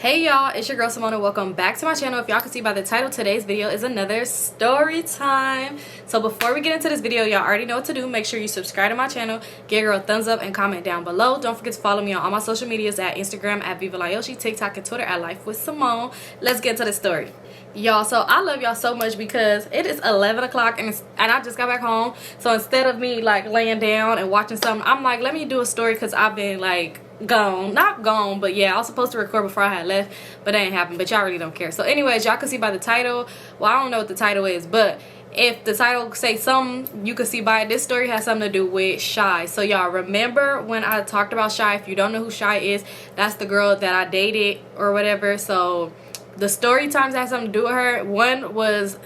Hey y'all, it's your girl Symone. Welcome back to my channel. If y'all can see by the title, today's video is another story time. So before we get into this video, y'all already know what to do. Make sure you subscribe to my channel, give a girl a thumbs up, and comment down below. Don't forget to follow me on all my social medias at Instagram at Vivalayoshii, TikTok, and Twitter at LifeWithSymone. Let's get into the story. Y'all, so I love y'all so much because it is 11 o'clock and I just got back home. So instead of me like laying down and watching something, I'm like, let me do a story because I've been like not gone, but yeah, I was supposed to record before I had left, but that ain't happened. But y'all really don't care. So anyways, y'all can see by the title, well, I don't know what the title is, but if the title say something, you can see by it, this story has something to do with Shy. So y'all remember when I talked about Shy? If you don't know who Shy is, that's the girl that I dated or whatever. So the story times has something to do with her. One was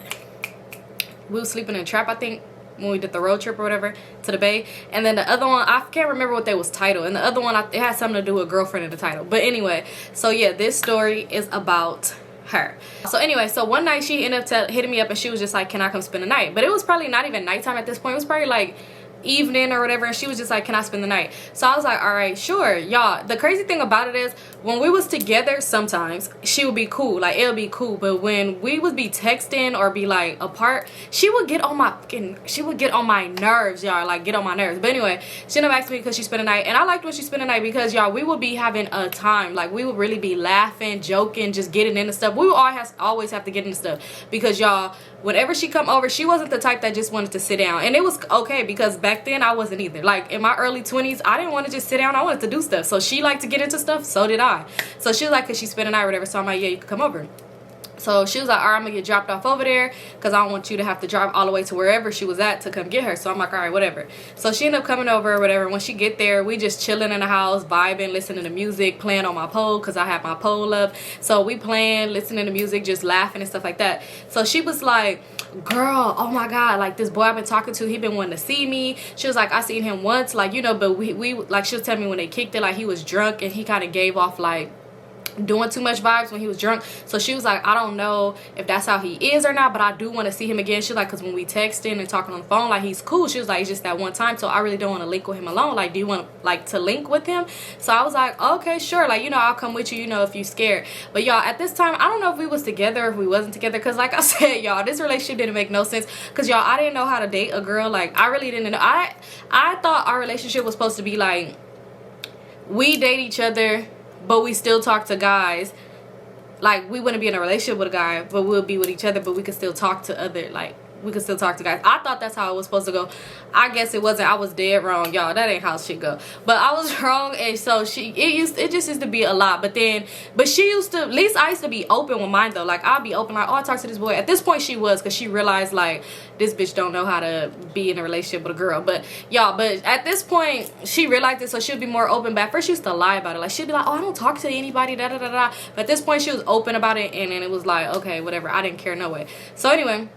we was sleeping in a trap, I think, when we did the road trip or whatever to the Bay. And then the other one, I can't remember what they was titled. And the other one, it had something to do with girlfriend in the title. But anyway, so yeah, this story is about her. So anyway, so one night she ended up hitting me up and she was just like, can I come spend the night? But it was probably not even nighttime at this point. It was probably like evening or whatever, and she was just like, can I spend the night? So I was like, all right, sure. Y'all, the crazy thing about it is when we was together, sometimes she would be cool, like it'll be cool, but when we would be texting or be like apart, she would get on my nerves, y'all, like get on my nerves. But anyway, she ended up asking me because she spent the night, and I liked when she spent the night because y'all, we would be having a time, like we would really be laughing, joking, just getting into stuff. We would always have to get into stuff because y'all, whenever she come over, she wasn't the type that just wanted to sit down, and it was okay because back then I wasn't either. Like in my early 20s, I didn't want to just sit down. I wanted to do stuff. So she liked to get into stuff, so did I. So she was like, cause she spent the night or whatever. So I'm like, yeah, you can come over. So she was like, all right, I'm gonna get dropped off over there because I don't want you to have to drive all the way to wherever she was at to come get her. So I'm like, all right, whatever. So she ended up coming over or whatever. When she get there, we just chilling in the house, vibing, listening to music, playing on my pole because I have my pole up. So we playing, listening to music, just laughing and stuff like that. So she was like, girl, oh my God, like this boy I've been talking to, he been wanting to see me. She was like, I seen him once, like, you know, but we like, she was telling me when they kicked it, like he was drunk and he kind of gave off like doing too much vibes when he was drunk. So she was like, I don't know if that's how he is or not, but I do want to see him again. She's like, because when we texting and talking on the phone, like he's cool. She was like, it's just that one time, so I really don't want to link with him alone. Like, do you want like to link with him? So I was like, okay, sure, like, you know, I'll come with you, you know, if you scared. But y'all, at this time, I don't know if we was together or if we wasn't together, because like I said, y'all, this relationship didn't make no sense because y'all, I didn't know how to date a girl. Like I really didn't know. I thought our relationship was supposed to be like we date each other but we still talk to guys. Like we wouldn't be in a relationship with a guy, but we'll be with each other, but we could still talk to other, like we could still talk to guys. I thought that's how it was supposed to go. I guess it wasn't. I was dead wrong, y'all. That ain't how shit go. But I was wrong, and so it just used to be a lot. But she used to, at least I used to be open with mine though. Like I'll be open, like, oh, I talked to this boy. At this point she was, because she realized like this bitch don't know how to be in a relationship with a girl. But y'all, but at this point she realized it, so she'll be more open. But at first she used to lie about it. Like she'd be like, oh, I don't talk to anybody, da da da da. But at this point she was open about it, and then it was like, okay, whatever. I didn't care no way. So anyway,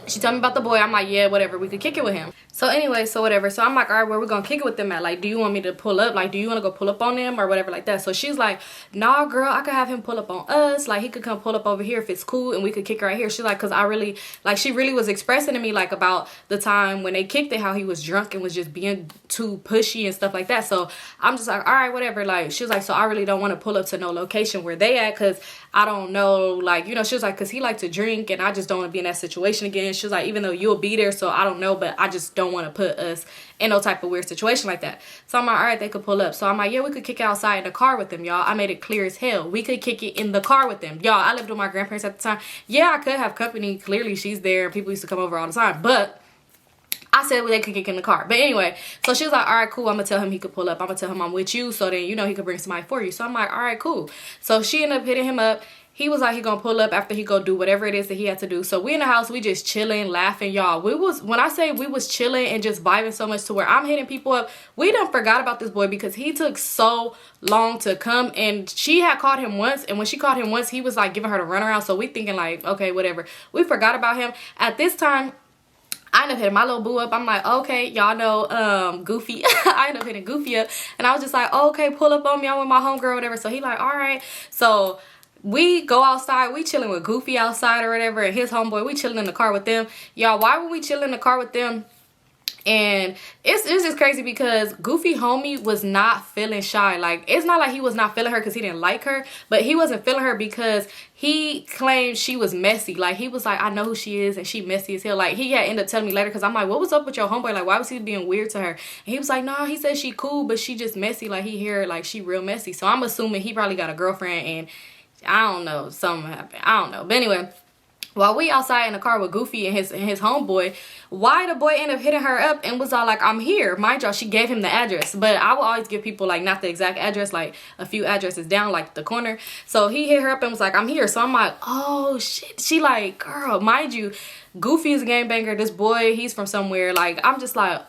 she told me about the boy. I'm like, yeah, whatever, we could kick it with him. So anyway, so whatever. So I'm like, all right, where we gonna kick it with them at? Like, do you want me to pull up? Like, do you want to go pull up on them or whatever like that? So she's like, nah, girl, I could have him pull up on us. Like, he could come pull up over here if it's cool, and we could kick it right here. She's like, because I really, like, she really was expressing to me, like, about the time when they kicked it, how he was drunk and was just being too pushy and stuff like that. So I'm just like, all right, whatever. Like, she was like, so I really don't want to pull up to no location where they at, because I don't know, like, you know, she was like, because he liked to drink and I just don't want to be in that situation again. She was like, even though you'll be there, so I don't know, but I just don't want to put us in no type of weird situation like that. So I'm like, all right, they could pull up. So I'm like, yeah, we could kick it outside in the car with them, y'all. I made it clear as hell. We could kick it in the car with them. Y'all, I lived with my grandparents at the time. Yeah, I could have company. Clearly, she's there. People used to come over all the time. But I said, well, they could kick in the car. But anyway, so she was like, all right, cool. I'm going to tell him he could pull up. I'm going to tell him I'm with you, so then, you know, he could bring somebody for you. So I'm like, all right, cool. So she ended up hitting him up. He was like, he gonna pull up after he go do whatever it is that he had to do. So we in the house, we just chilling, laughing, y'all. When I say we was chilling and just vibing so much to where I'm hitting people up, we done forgot about this boy because he took so long to come. And she had called him once, and when she called him once, he was like giving her the runaround. So we thinking like, okay, whatever. We forgot about him. At this time, I ended up hitting my little boo up. I'm like, okay, y'all know Goofy. I ended up hitting Goofy up, and I was just like, oh, okay, pull up on me. I'm with my homegirl or whatever. So he like, all right. So we go outside, we chilling with Goofy outside or whatever, and his homeboy, we chilling in the car with them. Y'all, why would we chill in the car with them And it's just crazy because Goofy homie was not feeling shy. Like, it's not like he was not feeling her because he didn't like her, but he wasn't feeling her because he claimed she was messy. Like, he was like, I know who she is and she messy as hell. Like, he had ended up telling me later because I'm like, what was up with your homeboy? Like, why was he being weird to her? And he was like, nah, he said she cool, but she just messy. Like, he hear her like she real messy. So I'm assuming he probably got a girlfriend and I don't know, something happened. I don't know. But anyway, while we outside in the car with Goofy and his homeboy, why the boy ended up hitting her up and was all like, I'm here. Mind y'all, she gave him the address. But I will always give people like not the exact address, like a few addresses down, like the corner. So he hit her up and was like, I'm here. So I'm like, oh shit. She like, girl, mind you, Goofy is a gangbanger. This boy, he's from somewhere. Like, I'm just like,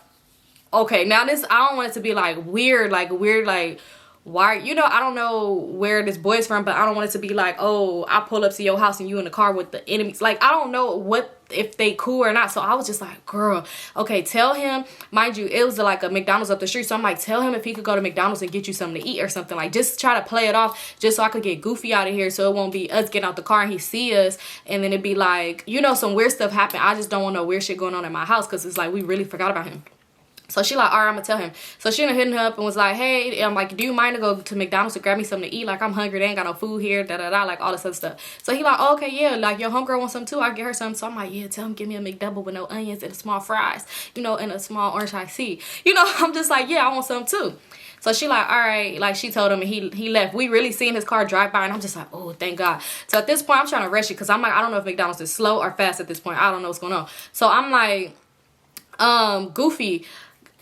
okay, now this, I don't want it to be like weird, like why, you know, I don't know where this boy's from, but I don't want it to be like, oh, I pull up to your house and you in the car with the enemies. Like, I don't know what, if they cool or not. So I was just like, girl, okay, tell him. Mind you, it was like a McDonald's up the street. So I'm like, tell him if he could go to McDonald's and get you something to eat or something. Like, just try to play it off just so I could get Goofy out of here, so it won't be us getting out the car and he see us and then it'd be like, you know, some weird stuff happen. I just don't want no weird shit going on in my house because it's like we really forgot about him. So she like, all right, I'm gonna tell him. So she ended up hitting her up and was like, hey, I'm like, do you mind to go to McDonald's to grab me something to eat? Like, I'm hungry, they ain't got no food here, da-da-da, like all this other stuff. So he like, oh, okay, yeah, like your homegirl wants something too, I'll get her something. So I'm like, yeah, tell him give me a McDouble with no onions and small fries, you know, and a small orange iced tea. You know, I'm just like, yeah, I want something too. So she like, all right, like she told him and he left. We really seen his car drive by and I'm just like, oh, thank God. So at this point, I'm trying to rush it because I'm like, I don't know if McDonald's is slow or fast at this point. I don't know what's going on. So I'm like, Goofy,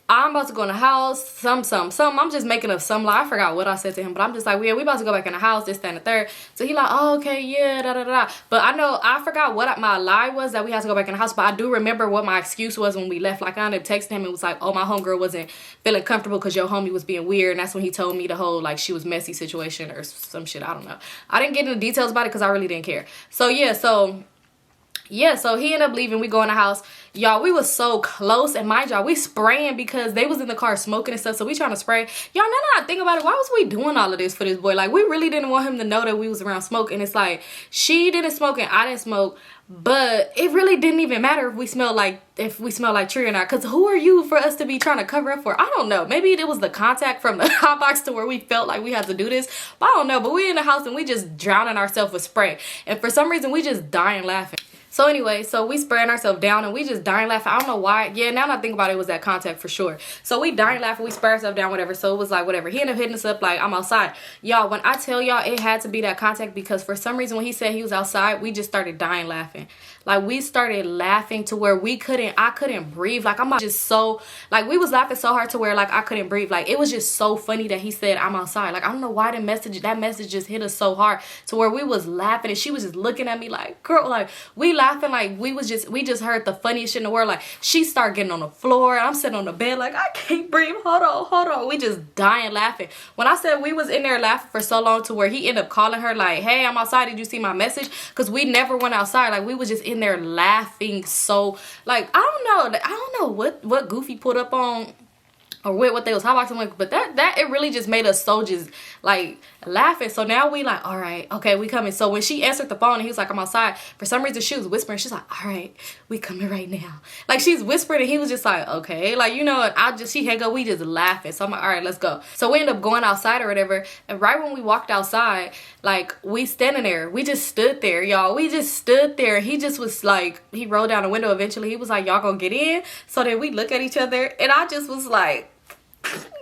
I'm about to go in the house, some. I'm just making up some lie. I forgot what I said to him, but I'm just like, yeah, we about to go back in the house, this, that, and the third. So he like, oh, okay, yeah, da-da-da. But I forgot what my lie was that we had to go back in the house, but I do remember what my excuse was when we left. Like, I ended up texting him and was like, oh, my homegirl wasn't feeling comfortable because your homie was being weird. And that's when he told me the whole, like, she was messy situation or some shit. I don't know. I didn't get into details about it because I really didn't care. So, yeah, so he ended up leaving. We go in the house. Y'all, we was so close. And mind y'all, we spraying because they was in the car smoking and stuff. So we trying to spray. Y'all, now that I think about it, why was we doing all of this for this boy? Like, we really didn't want him to know that we was around smoking. It's like, she didn't smoke and I didn't smoke. But it really didn't even matter if we smell like tree or not. Because who are you for us to be trying to cover up for? I don't know. Maybe it was the contact from the hot box to where we felt like we had to do this. But I don't know. But we in the house and we just drowning ourselves with spray. And for some reason, we just dying laughing. So anyway, so we spraying ourselves down and we just dying laughing. I don't know why. Yeah, now that I think about it, it was that contact for sure. So we dying laughing, we spray ourselves down, whatever. So it was like, whatever. He ended up hitting us up like, I'm outside. Y'all, when I tell y'all it had to be that contact because for some reason when he said he was outside, we just started dying laughing. Like, we started laughing to where I couldn't breathe. Like, I'm just so, like, we was laughing so hard to where, like, I couldn't breathe. Like, it was just so funny that he said, I'm outside. Like, I don't know why that message just hit us so hard to where we was laughing and she was just looking at me like, girl, like, we laughing like we just heard the funniest shit in the world. Like, she started getting on the floor. I'm sitting on the bed like, I can't breathe. Hold on. We just dying laughing. When I said we was in there laughing for so long to where he ended up calling her like, hey, I'm outside. Did you see my message? Because we never went outside. Like, we was just in there laughing. So, like, I don't know what Goofy put up on or what they was hotboxing with, but that it really just made us so just like laughing. So now we like, all right, okay, we coming. So when she answered the phone and he was like, I'm outside, for some reason she was whispering. She's like, all right, we coming right now. Like, she's whispering and he was just like, okay, like, you know, and she hang up, we just laughing. So I'm like, all right, let's go. So we end up going outside or whatever, and right when we walked outside, like, we standing there, we just stood there, y'all. We just stood there. He just was like, he rolled down the window eventually. He was like, y'all gonna get in? So then we look at each other and I just was like,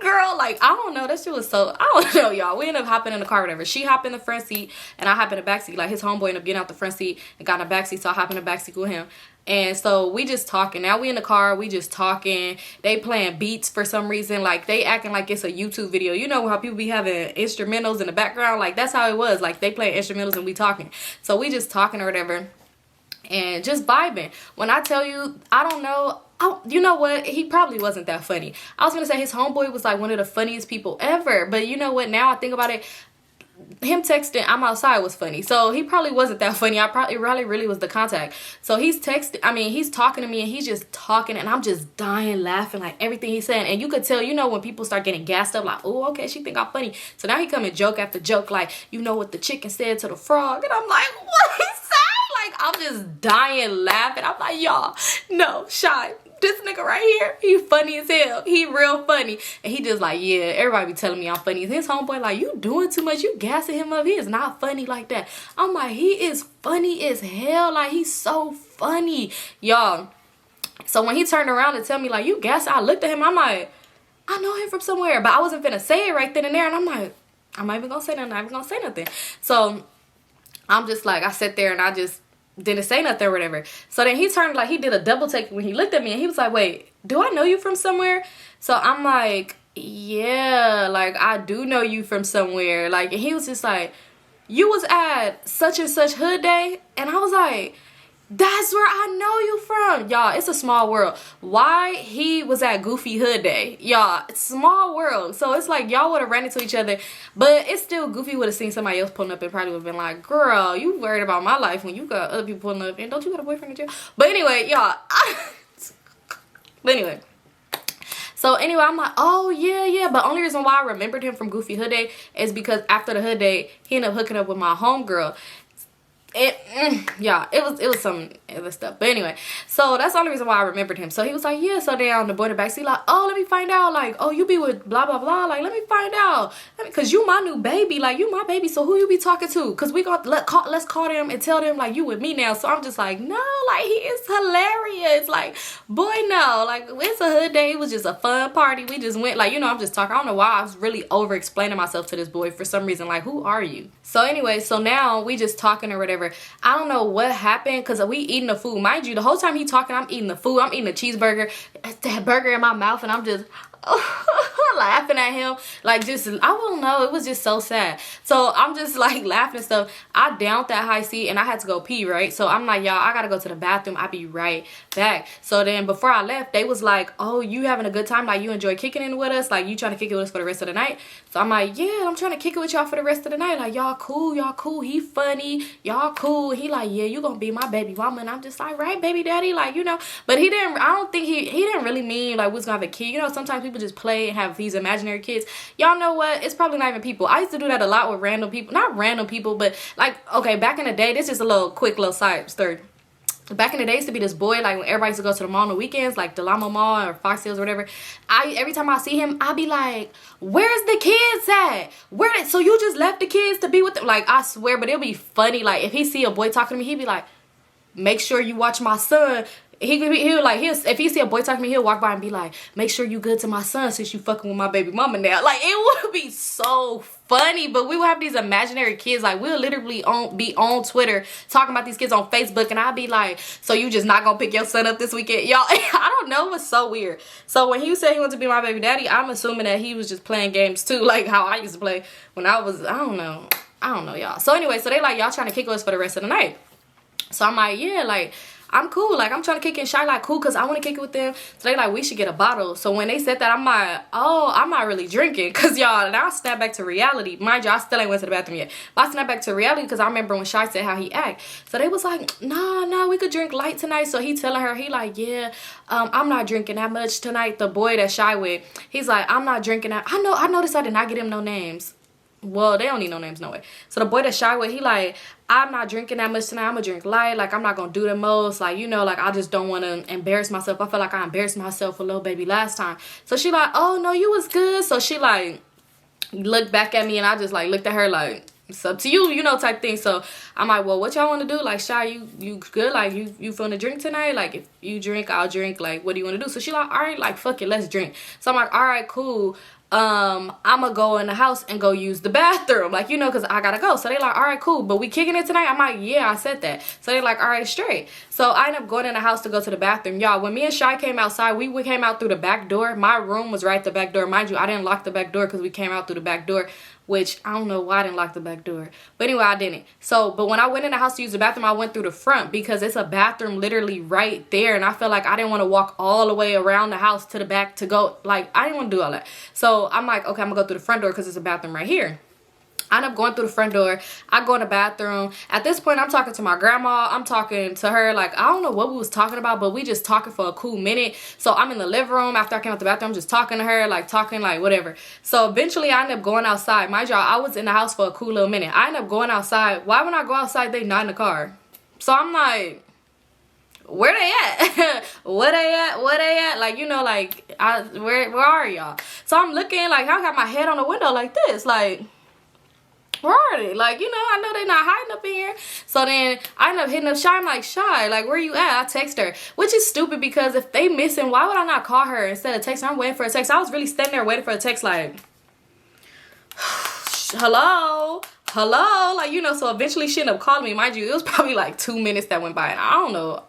girl, like, I don't know, that shit was so, I don't know, y'all. We ended up hopping in the car, whatever. She hopped in the front seat and I hopped in the back seat. Like, his homeboy ended up getting out the front seat and got in the back seat, so I hopped in the back seat with him. And so we just talking. Now we in the car, we just talking. They playing beats for some reason. Like, they acting like it's a YouTube video. You know how people be having instrumentals in the background? Like, that's how it was. Like, they playing instrumentals and we talking. So we just talking or whatever and just vibing. When I tell you, I don't know, you know what? He probably wasn't that funny. I was going to say his homeboy was like one of the funniest people ever. But you know what? Now I think about it, him texting, I'm outside was funny. So he probably wasn't that funny. It really was the contact. So he's texting, he's talking to me and he's just talking and I'm just dying laughing like everything he's saying. And you could tell, you know, when people start getting gassed up like, oh, okay, she think I'm funny. So now he coming joke after joke like, you know what the chicken said to the frog? And I'm like, what he say? Like, I'm just dying laughing. I'm like, y'all, no, Shy, this nigga right here, he funny as hell. He real funny. And he just like, yeah, everybody be telling me I'm funny. His homeboy like, you doing too much. You gassing him up. He is not funny like that. I'm like, he is funny as hell. Like, he's so funny. Y'all. So when he turned around and tell me like, you gassing, I looked at him. I'm like, I know him from somewhere. But I wasn't finna say it right then and there. And I'm like, I'm not even gonna say nothing. I'm not even gonna say nothing. So I'm just like, I sat there and I just didn't say nothing or whatever. So then he turned, like, he did a double take when he looked at me, and he was like, wait, do I know you from somewhere? So I'm like, yeah, like, I do know you from somewhere. Like, and he was just like, you was at such and such hood day? And I was like, that's where I know you from. Y'all, it's a small world. Why he was at Goofy Hood Day? Y'all, it's small world. So it's like y'all would have ran into each other. But it's still Goofy would have seen somebody else pulling up and probably would have been like, girl, you worried about my life when you got other people pulling up. And don't you got a boyfriend in jail? But anyway, y'all. But anyway. So anyway, I'm like, oh, yeah. But only reason why I remembered him from Goofy Hood Day is because after the Hood Day, he ended up hooking up with my homegirl. Yeah, it was some other stuff. But anyway, so that's the only reason why I remembered him. So he was like, yeah. So then on the boy in the backseat, like, oh, let me find out. Like, oh, you be with blah, blah, blah. Like, let me find out. Because you my new baby. Like, you my baby. So who you be talking to? Because we got, let's call them and tell them, like, you with me now. So I'm just like, no, like, he is hilarious. Like, boy, no. Like, it's a hood day. It was just a fun party. We just went, like, you know, I'm just talking. I don't know why I was really over explaining myself to this boy for some reason. Like, who are you? So anyway, so now we just talking or whatever. I don't know what happened because we eating the food. Mind you, the whole time he talking, I'm eating the food. I'm eating a cheeseburger, that burger in my mouth, and I'm just laughing at him. Like, just, I don't know. It was just so sad. So I'm just like laughing and stuff. I downed that high seat and I had to go pee, right? So I'm like, y'all, I gotta go to the bathroom. I'll be right back. So then before I left, they was like, oh, you having a good time? Like, you enjoy kicking it with us? Like, you trying to kick it with us for the rest of the night? So I'm like, yeah, I'm trying to kick it with y'all for the rest of the night. Like, y'all cool. He funny. Y'all cool. He like, yeah, you gonna be my baby mama. And I'm just like, right, baby daddy. Like, you know, but he didn't, I don't think he didn't really mean like we was gonna have a kid. You know, sometimes people just play and have these imaginary kids. Y'all know what? It's probably not even people. I used to do that a lot with random people. Not random people, but like, okay, back in the day, this is a little quick little side story. Back in the day, used to be this boy, like when everybody used to go to the mall on the weekends, like Delamo Mall or Fox Hills or whatever. Every time I see him, I be like, where's the kids at? So you just left the kids to be with them? Like, I swear, but it'll be funny. Like, if he see a boy talking to me, he'd be like, make sure you watch my son. If he see a boy talking to me, he'll walk by and be like, make sure you good to my son since you fucking with my baby mama now. Like, it would be so funny. But we would have these imaginary kids. Like, we'll literally be on Twitter talking about these kids on Facebook, and I'd be like, so you just not gonna pick your son up this weekend? Y'all, I don't know. It was so weird. So when he said he wanted to be my baby daddy, I'm assuming that he was just playing games too, like how I used to play when I was, I don't know, y'all. So anyway, so they like, y'all trying to kick us for the rest of the night. So I'm like, yeah, like, I'm cool. Like, I'm trying to kick it. And Shy like, cool, because I want to kick it with them. So they like, we should get a bottle. So when they said that, I'm like, oh, I'm not really drinking. Because, y'all, now I snap back to reality. Mind you, I still ain't went to the bathroom yet. But I snap back to reality because I remember when Shy said how he act. So they was like, nah, we could drink light tonight. So he telling her, he like, yeah, I'm not drinking that much tonight. The boy that Shy with, he's like, I'm not drinking that. I noticed I did not get him no names. Well, they don't need no names, no way. So the boy that Shy with, he like, I'm not drinking that much tonight. I'm gonna drink light. Like, I'm not gonna do the most. Like, you know, like, I just don't want to embarrass myself. I feel like I embarrassed myself with little baby last time. So she like, oh, no, you was good. So she like looked back at me, and I just like looked at her like, it's up to you, you know, type thing. So I'm like, well, what y'all want to do? Like, Shy, you good? Like, you feeling to drink tonight? Like, if you drink, I'll drink. Like, what do you want to do? So she like, all right, like, fuck it, let's drink. So I'm like, all right, cool. I'm gonna go in the house and go use the bathroom, like, you know, because I gotta go. So they like, all right, cool, but we kicking it tonight? I'm like, yeah, I said that. So they like, all right, straight. So I ended up going in the house to go to the bathroom. Y'all, when me and Shy came outside, we came out through the back door. My room was right at the back door. Mind you, I didn't lock the back door because we came out through the back door, which I don't know why I didn't lock the back door. But anyway, I didn't. So, but when I went in the house to use the bathroom, I went through the front because it's a bathroom literally right there. And I felt like I didn't want to walk all the way around the house to the back to go. Like, I didn't want to do all that. So I'm like, okay, I'm going to go through the front door because it's a bathroom right here. I end up going through the front door. I go in the bathroom. At this point, I'm talking to my grandma. I'm talking to her. Like, I don't know what we was talking about, but we just talking for a cool minute. So I'm in the living room. After I came out the bathroom, I'm just talking to her, like, talking, like, whatever. So eventually, I ended up going outside. Mind y'all, I was in the house for a cool little minute. I ended up going outside. Why when I go outside, they not in the car? So I'm like, where they at? Where they at? Like, you know, like, where are y'all? So I'm looking, like, I got my head on the window like this, like, where are they? Like, you know, I know they're not hiding up in here. So then I end up hitting up Shy. I'm like, Shy, like, where you at? I text her, which is stupid because if they missing, why would I not call her instead of text her? I'm waiting for a text. I was really standing there waiting for a text, like, hello, like, you know. So eventually she ended up calling me. Mind you, it was probably like 2 minutes that went by, and I don't know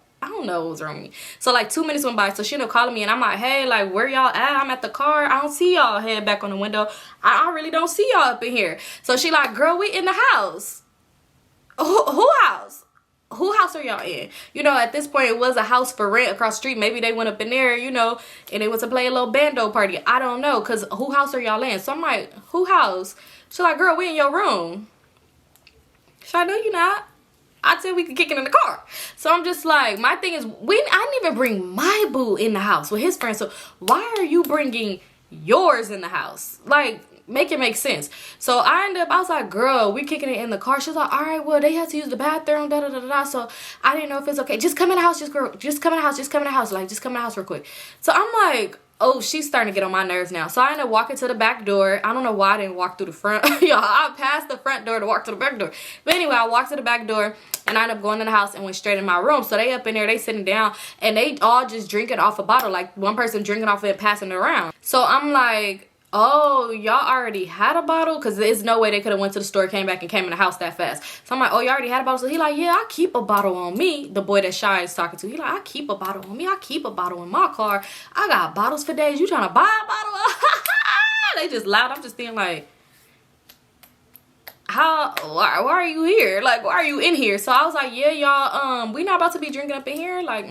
what was wrong with me. So like 2 minutes went by, so she ended up calling me, and I'm like, hey, like, where y'all at? I'm at the car. I don't see y'all. Head back on the window. I really don't see y'all up in here. So she like, girl, we in the house. Who house? Who house are y'all in? You know, at this point, it was a house for rent across the street. Maybe they went up in there, you know, and they went to play a little bando party. I don't know, because who house are y'all in? So I'm like, who house? She's like, girl, we in your room. Should I know you not? I said we could kick it in the car. So I'm just like, my thing is, I didn't even bring my boo in the house with his friends. So why are you bringing yours in the house? Like, make it make sense. So I was like, girl, we kicking it in the car. She's like, all right, well, they had to use the bathroom, da da da da. So I didn't know if it's okay. Just come in the house, just come in the house, just come in the house. Like, just come in the house real quick. So I'm like, oh, she's starting to get on my nerves now. So I ended up walking to the back door. I don't know why I didn't walk through the front. Y'all, I passed the front door to walk to the back door. But anyway, I walked to the back door, and I ended up going in the house and went straight in my room. So they up in there, they sitting down, and they all just drinking off a bottle. Like, one person drinking off it, passing it around. So I'm like, oh, y'all already had a bottle? Because there's no way they could have went to the store, came back, and came in the house that fast. So I'm like, oh, you already had a bottle? So he like, yeah, I keep a bottle on me. The boy that Shy is talking to, he like, I keep a bottle on me. I keep a bottle in my car. I got bottles for days. You trying to buy a bottle? They just loud. I'm just thinking like, why are you here? Like, why are you in here? So I was like, yeah, y'all, we not about to be drinking up in here. Like,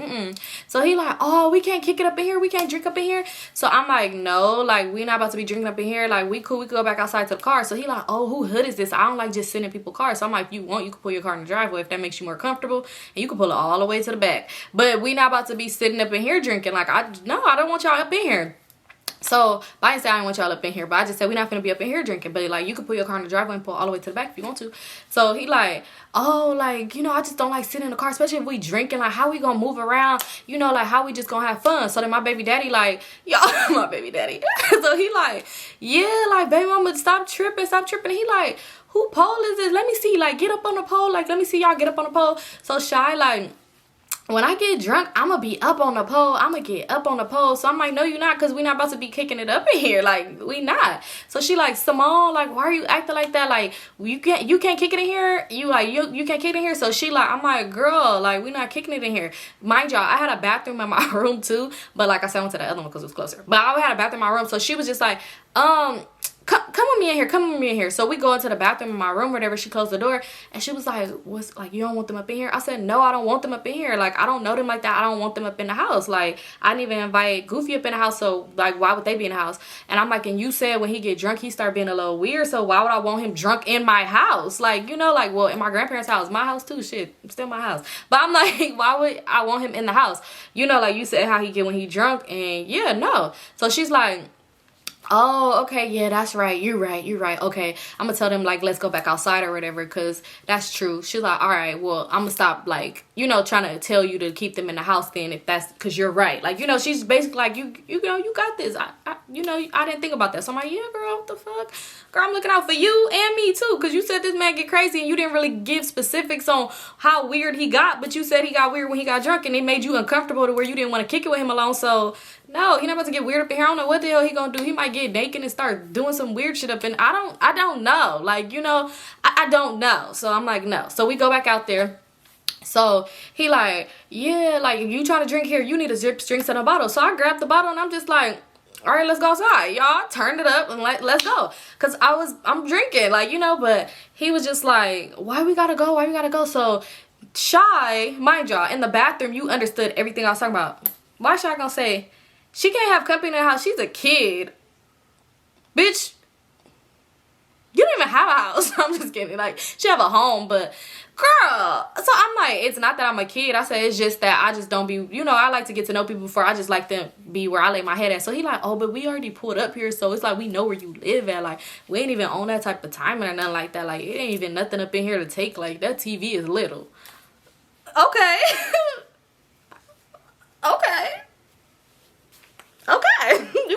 So he like, oh, we can't kick it up in here. We can't drink up in here. So I'm like, no, like, we not about to be drinking up in here. Like, we cool. We could go back outside to the car. So he like, oh, who hood is this? I don't like just sitting in people's cars. So I'm like, if you want, you can pull your car in the driveway if that makes you more comfortable. And you can pull it all the way to the back. But we not about to be sitting up in here drinking. Like, I don't want y'all up in here. So, I didn't say I didn't want y'all up in here, but I just said we're not gonna be up in here drinking. But like, you can put your car in the driveway and pull all the way to the back if you want to. So he like, oh, like, you know, I just don't like sitting in the car, especially if we drinking. Like, how we gonna move around? You know, like, how we just gonna have fun? So then my baby daddy like, y'all, my baby daddy. So he like, yeah, like, baby mama, stop tripping. He like, who pole is this? Let me see. Like, get up on the pole. Like, let me see y'all get up on the pole. So Shy like, when I get drunk, I'm going to be up on the pole. I'm going to get up on the pole. So I'm like, no, you're not, because we're not about to be kicking it up in here. Like, we not. So she like, Symone, like, why are you acting like that? Like, you can't kick it in here? You can't kick it in here? So she like, I'm like, girl, like, we not kicking it in here. Mind y'all, I had a bathroom in my room too. But like I said, I went to the other one because it was closer. But I had a bathroom in my room. So she was just like, come with me in here, come with me in here. So we go into the bathroom in my room or whatever. She closed the door and she was like, what's, like, you don't want them up in here? I said, no, I don't want them up in here. Like, I don't know them like that. I don't want them up in the house. Like, I didn't even invite Goofy up in the house, so like, why would they be in the house? And I'm like, and you said when he get drunk he start being a little weird, so why would I want him drunk in my house? Like, you know, like, well, in my grandparents' house, my house too, shit, it's still my house. But I'm like, why would I want him in the house? You know, like you said how he get when he drunk, and yeah, no. So she's like, oh, okay, yeah, that's right, you're right, okay, I'm gonna tell them, like, let's go back outside or whatever, because that's true. She's like, all right, well, I'm gonna stop, like, you know, trying to tell you to keep them in the house then, if that's, because you're right. Like, you know, she's basically like, you know, you got this. You know, I didn't think about that. So I'm like, yeah, girl, what the fuck? Girl, I'm looking out for you and me too, because you said this man get crazy and you didn't really give specifics on how weird he got, but you said he got weird when he got drunk and it made you uncomfortable to where you didn't want to kick it with him alone. So no, he not about to get weird up in here. I don't know what the hell he gonna do. He might get naked and start doing some weird shit up in. I don't know. Like, you know, I don't know. So I'm like, no. So we go back out there. So he like, yeah, like, if you trying to drink here, you need to drink in a bottle. So I grabbed the bottle and I'm just like, all right, let's go outside, y'all. Turned it up and let's go. Cause I'm drinking, like, you know, but he was just like, why we gotta go? Why we gotta go? So Shy, mind y'all, in the bathroom, you understood everything I was talking about. Why Shy gonna say, she can't have company in the house? She's a kid. Bitch, you don't even have a house. I'm just kidding. Like, she have a home, but girl. So I'm like, it's not that I'm a kid. I said, it's just that I just don't be, you know, I like to get to know people before I just like to be where I lay my head at. So he like, oh, but we already pulled up here. So it's like, we know where you live at. Like, we ain't even on that type of timing or nothing like that. Like, it ain't even nothing up in here to take. Like, that TV is little. Okay.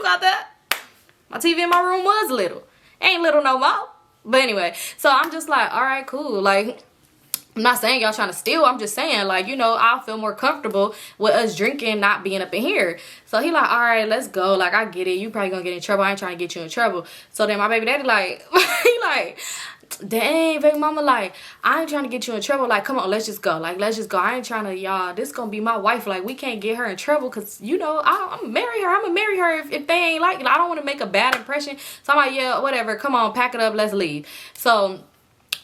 got that. My TV in my room was little. Ain't little no more. But anyway, so I'm just like, all right, cool. Like, I'm not saying y'all trying to steal. I'm just saying, like, you know, I'll feel more comfortable with us drinking, not being up in here. So he like, all right, let's go. Like, I get it. You probably gonna get in trouble. I ain't trying to get you in trouble. So then my baby daddy like, he like, dang, baby mama, like, I ain't trying to get you in trouble. Like, come on, let's just go. Like, let's just go. I ain't trying to, y'all, this gonna be my wife. Like, we can't get her in trouble because, you know, I'm gonna marry her. I'm gonna marry her if they ain't like it. I don't want to make a bad impression. So I'm like, yeah, whatever. Come on, pack it up. Let's leave. So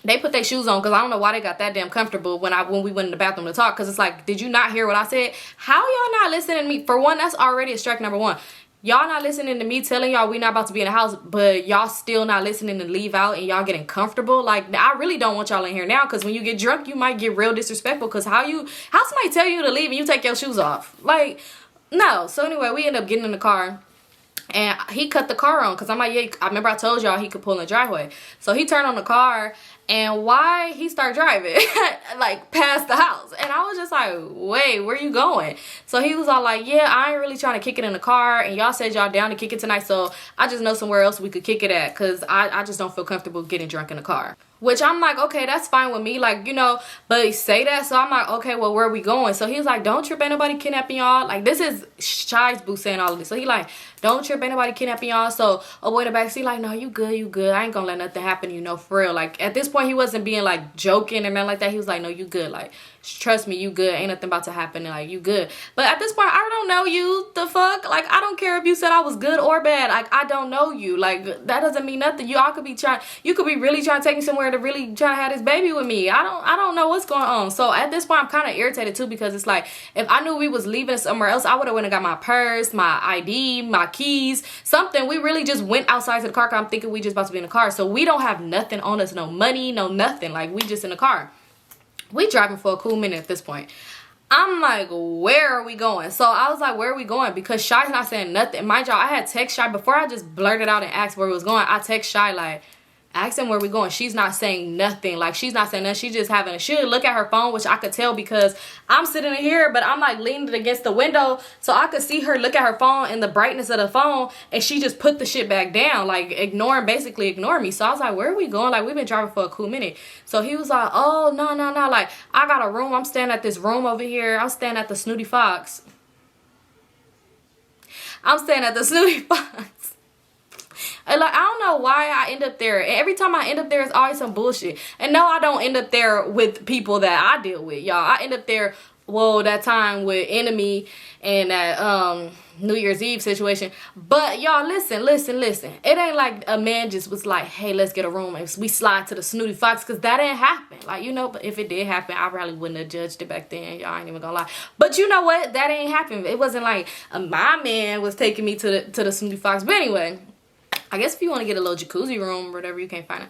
they put their shoes on because I don't know why they got that damn comfortable when we went in the bathroom to talk. Because it's like, did you not hear what I said? How y'all not listening to me? For one, that's already a strike number one. Y'all not listening to me telling y'all we not about to be in the house, but y'all still not listening to leave out and y'all getting comfortable. Like, I really don't want y'all in here now because when you get drunk, you might get real disrespectful because how somebody tell you to leave and you take your shoes off? Like, no. So anyway, we end up getting in the car. And he cut the car on because I'm like, yeah, I remember I told y'all he could pull in the driveway. So he turned on the car, and why he started driving like past the house. And I was just like, wait, where you going? So he was all like, yeah, I ain't really trying to kick it in the car, and y'all said y'all down to kick it tonight, so I just know somewhere else we could kick it at because I just don't feel comfortable getting drunk in the car. Which I'm like, okay, that's fine with me, like, you know, but he say that, so I'm like, okay, well, where are we going? So he was like, don't trip, ain't nobody kidnapping y'all. Like, this is Shy's boo saying all of this. So he like, don't trip, ain't nobody kidnapping y'all. So a boy in the backseat like, no, you good. I ain't gonna let nothing happen to you, no, for real. Like, at this point, he wasn't being like joking or nothing like that. He was like, no, you good. Like, trust me, you good. Ain't nothing about to happen. Like, you good. But at this point, I don't know you. The fuck? Like, I don't care if you said I was good or bad. Like, I don't know you. Like, that doesn't mean nothing. You all could be trying. You could be really trying to take me somewhere to really try to have this baby with me. I don't know what's going on. So at this point, I'm kind of irritated too because it's like, if I knew we was leaving somewhere else, I would have went and got my purse, my ID, my keys, something. We really just went outside to the car because I'm thinking we just about to be in the car. So we don't have nothing on us, no money, no nothing. Like, we just in the car. We driving for a cool minute at this point. I'm like, where are we going? So I was like, where are we going? Because Shy's not saying nothing. Mind y'all, I had text Shy before I just blurted out and asked where we was going. I text Shy like, ask him where we going. She's not saying nothing. Like, she's not saying nothing. She's just having she'll look at her phone, which I could tell because I'm sitting in here, but I'm like leaning against the window, so I could see her look at her phone and the brightness of the phone, and she just put the shit back down, like basically ignoring me. So I was like, where are we going? Like, we've been driving for a cool minute. So he was like, oh, no. Like, I got a room. I'm staying at this room over here. I'm staying at the Snooty Fox. And like, I don't know why I end up there. And every time I end up there, it's always some bullshit. And no, I don't end up there with people that I deal with, y'all. I end up there, well, that time with Enemy and that New Year's Eve situation. But y'all, listen. It ain't like a man just was like, hey, let's get a room and we slide to the Snooty Fox, because that didn't happen. Like, you know, but if it did happen, I probably wouldn't have judged it back then. Y'all ain't even gonna lie. But you know what? That ain't happened. It wasn't like my man was taking me to the Snooty Fox. But anyway, I guess if you want to get a little jacuzzi room or whatever, you can't find it.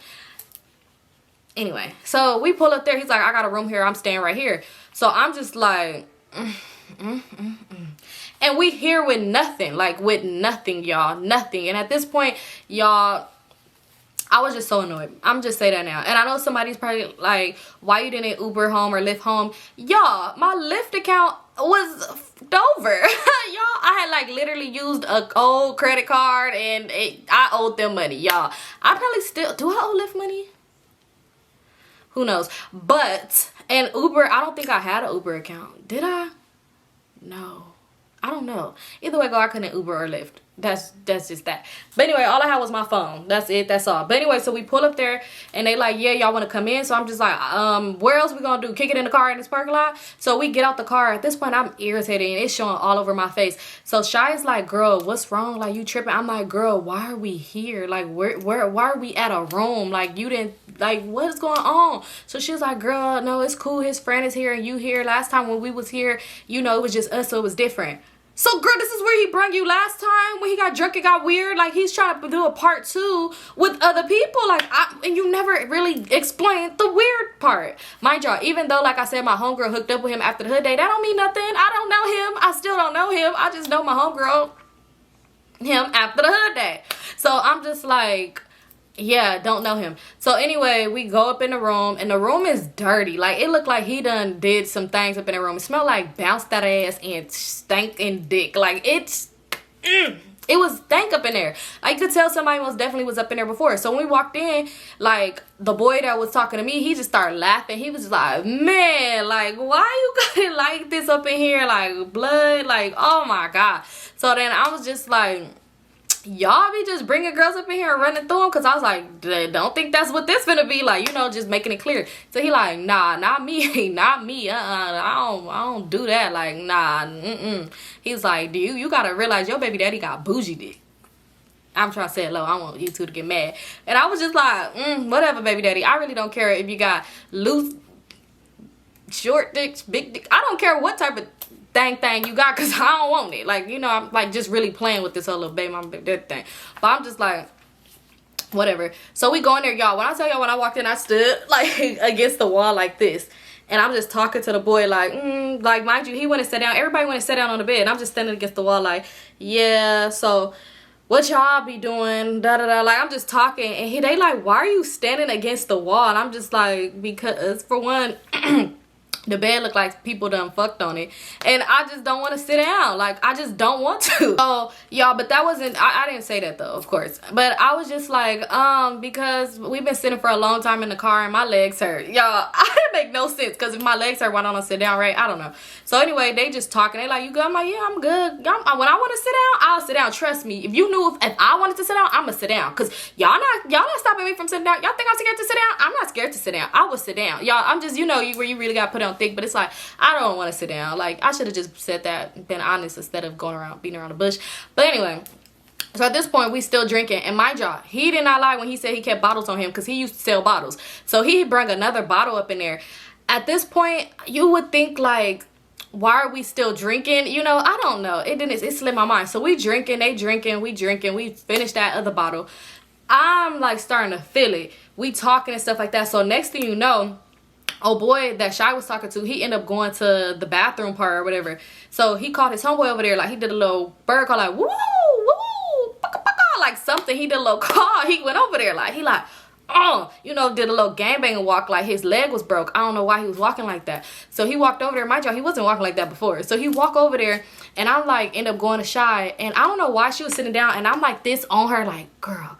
Anyway, so we pull up there. He's like, I got a room here. I'm staying right here. So I'm just like, And we here with nothing. Like, with nothing, y'all. Nothing. And at this point, y'all, I was just so annoyed. I'm just say that now. And I know somebody's probably like, why you didn't Uber home or Lyft home? Y'all, my Lyft account was over. Y'all, I had like literally used a old credit card and I owed them money, y'all. I probably still, do I owe Lyft money? Who knows? But, and Uber, I don't think I had an Uber account. Did I? No. I don't know. Either way, I couldn't Uber or Lyft. That's just that. But anyway, all I had was my phone. That's it. That's all. But anyway, so we pull up there and they like, yeah, y'all want to come in? So I'm just like, where else we gonna do? Kick it in the car in this parking lot? So we get out the car. At this point, I'm irritated and it's showing all over my face. So Shy is like, girl, what's wrong? Like, you tripping? I'm like, girl, why are we here? Like, why are we at a room? Like, you didn't, like, what is going on? So she was like, girl, no, it's cool. His friend is here and you here. Last time when we was here, you know, it was just us, so it was different. So, girl, this is where he brung you last time when he got drunk and got weird. Like, he's trying to do a part 2 with other people. Like, and you never really explained the weird part. Mind y'all, even though, like I said, my homegirl hooked up with him after the hood day, that don't mean nothing. I don't know him. I still don't know him. I just know my homegirl, him, after the hood day. So, I'm just like, yeah, don't know him. So anyway, we go up in the room and the room is dirty. Like, it looked like he done did some things up in the room. It smelled like bounced that ass and stank and dick. Like, it's it was dank up in there. I could tell somebody most definitely was up in there before. So when we walked in, like, the boy that was talking to me, he just started laughing. He was just like, man, like, why you got it like this up in here? Like, blood, like, oh my God. So then I was just like, y'all be just bringing girls up in here and running through them? Because I was like, don't think that's what this finna be like, you know, just making it clear. So he like, nah, not me, not me, I don't do that, like, nah, He's like, you gotta realize your baby daddy got bougie dick. I'm trying to say it low, I don't want you two to get mad. And I was just like, whatever, baby daddy, I really don't care if you got loose, short dicks, big dick, I don't care what type of thing you got, because I don't want it. Like, you know, I'm like just really playing with this whole little baby mama that thing. But I'm just like, whatever. So we go in there, y'all. When I tell y'all, when I walked in, I stood like against the wall like this, and I'm just talking to the boy like, like, mind you, he went and sat down. Everybody went and sat down on the bed, and I'm just standing against the wall like, yeah, so what y'all be doing, da da da. Like, I'm just talking, and they like, why are you standing against the wall? And I'm just like, because for one, the bed looked like people done fucked on it, and I just don't want to sit down. Like, I just don't want to. Oh, y'all, but that wasn't, I didn't say that though, of course. But I was just like, because we've been sitting for a long time in the car and my legs hurt. Y'all, I didn't make no sense, because if my legs hurt, why don't I sit down, right? I don't know. So anyway, they just talking. They like, you good? I'm like, yeah, I'm good. When I want to sit down, I'll sit down. Trust me. If you knew if I wanted to sit down, I'm gonna sit down. Because y'all not stopping me from sitting down. Y'all think I'm scared to sit down? I'm not scared to sit down. I will sit down. Y'all, I'm just, you know, where you really got put on thick. But it's like, I don't want to sit down. Like, I should have just said that, been honest, instead of going around, beating around the bush. But anyway, so at this point, we still drinking. And mind y'all, he did not lie when he said he kept bottles on him, because he used to sell bottles. So he brought another bottle up in there. At this point, you would think like, why are we still drinking? You know, I don't know. It slipped my mind. So we drinking, they drinking, we drinking. We finished that other bottle. I'm like starting to feel it. We talking and stuff like that. So next thing you know, oh boy that Shy was talking to, he ended up going to the bathroom part or whatever. So he called his homeboy over there, like he did a little bird call, like woo, woo, baka, baka, like something. He did a little call. He went over there, like he like, you know, did a little gangbanging walk, like his leg was broke. I don't know why he was walking like that. So he walked over there. Mind y'all, he wasn't walking like that before. So he walked over there, and I'm like, end up going to Shy, and I don't know why she was sitting down, and I'm like this on her, like, girl,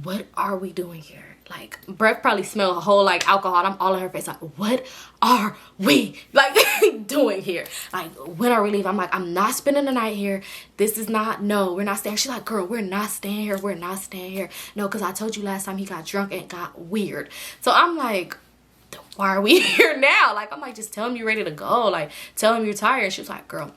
what are we doing here? Like, breath probably smell a whole like alcohol. I'm all in her face like, what are we like doing here? Like, when are we leaving? I'm like, I'm not spending the night here. This is not, no, we're not staying. She's like, girl, we're not staying here. We're not staying here. No, because I told you last time he got drunk and got weird. So I'm like, why are we here now? Like, I'm like, just tell him you're ready to go. Like, tell him you're tired. And she was like, girl,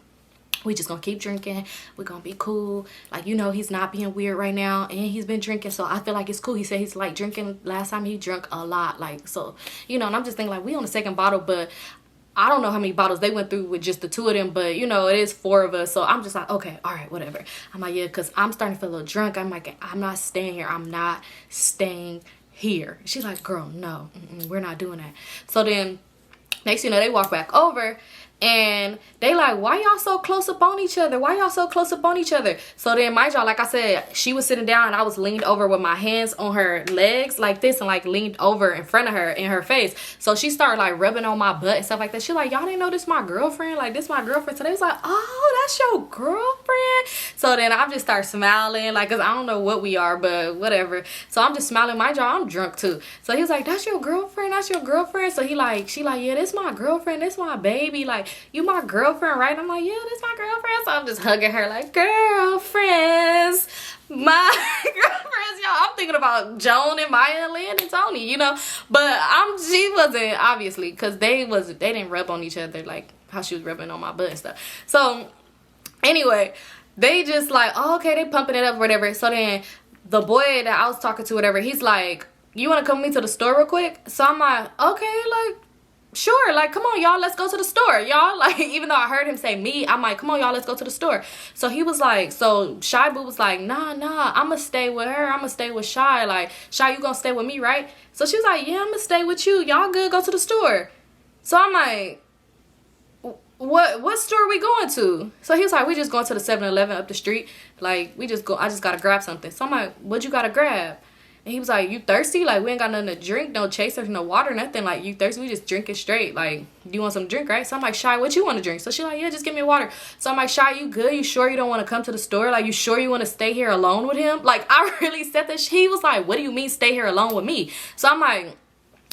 we just gonna keep drinking. We're gonna be cool. Like, you know, he's not being weird right now, and he's been drinking, so I feel like it's cool. He said he's like drinking. Last time he drank a lot, like, so, you know. And I'm just thinking like, we on the second bottle, but I don't know how many bottles they went through with just the two of them, but you know, it is 4 of us. So I'm just like, okay, all right, whatever. I'm like, yeah, because I'm starting to feel a little drunk. I'm like, I'm not staying here. I'm not staying here. She's like, girl, no, we're not doing that. So then next thing you know, they walk back over, and they like, why y'all so close up on each other? Why y'all so close up on each other? So then, mind y'all, like I said, she was sitting down and I was leaned over with my hands on her legs like this, and like leaned over in front of her in her face. So she started like rubbing on my butt and stuff like that. She like, y'all didn't know this my girlfriend? Like, this my girlfriend. So they was like, oh, that's your girlfriend? So then I just start smiling, like, cause I don't know what we are, but whatever. So I'm just smiling. Mind y'all, I'm drunk too. So he was like, that's your girlfriend? That's your girlfriend? So she like, yeah, this my girlfriend. This my baby. Like, you my girlfriend, right? I'm like, yeah, this my girlfriend. So I'm just hugging her like, girlfriends, my girlfriends. Y'all, I'm thinking about Joan and Maya and Lynn and Tony, you know. But she wasn't, obviously, because they didn't rub on each other like how she was rubbing on my butt and stuff. So anyway, they just like, oh, okay, they pumping it up, whatever. So then the boy that I was talking to, whatever, he's like, you want to come with me to the store real quick? So I'm like, okay, like, sure, like, come on, y'all, let's go to the store, y'all. Like, even though I heard him say me, I'm like, come on, y'all, let's go to the store. So he was like, so Shy Boo was like, nah, I'm gonna stay with her. I'm gonna stay with Shy. Like, Shy, you gonna stay with me, right? So she was like, yeah, I'm gonna stay with you. Y'all good, go to the store. So I'm like, what store are we going to? So he was like, we just going to the 7-Eleven up the street. Like, I just gotta grab something. So I'm like, what you gotta grab? And he was like, you thirsty? Like, we ain't got nothing to drink, no chasers, no water, nothing. Like, you thirsty? We just drink it straight. Like, do you want some drink, right? So I'm like, Shy, what you want to drink? So she's like, yeah, just give me water. So I'm like, Shy, you good? You sure you don't want to come to the store? Like, you sure you want to stay here alone with him? Like, I really said that. He was like, what do you mean stay here alone with me? So I'm like,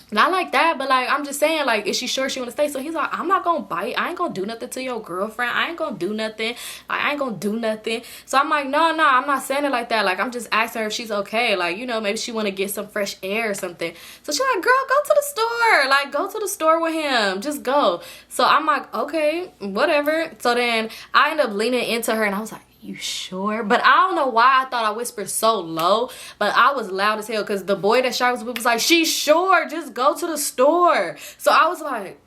not like that, but like, I'm just saying, like, is she sure she want to stay? So he's like, I'm not gonna bite. I ain't gonna do nothing to your girlfriend. I ain't gonna do nothing. Like, I ain't gonna do nothing. So I'm like, no, I'm not saying it like that. Like, I'm just asking her if she's okay. Like, you know, maybe she want to get some fresh air or something. So she's like, girl, go to the store. Like, go to the store with him. Just go. So I'm like, okay, whatever. So then I end up leaning into her and I was like, you sure? But I don't know why I thought I whispered so low, but I was loud as hell because the boy that Shy was with was like, she's sure, just go to the store. So I was like,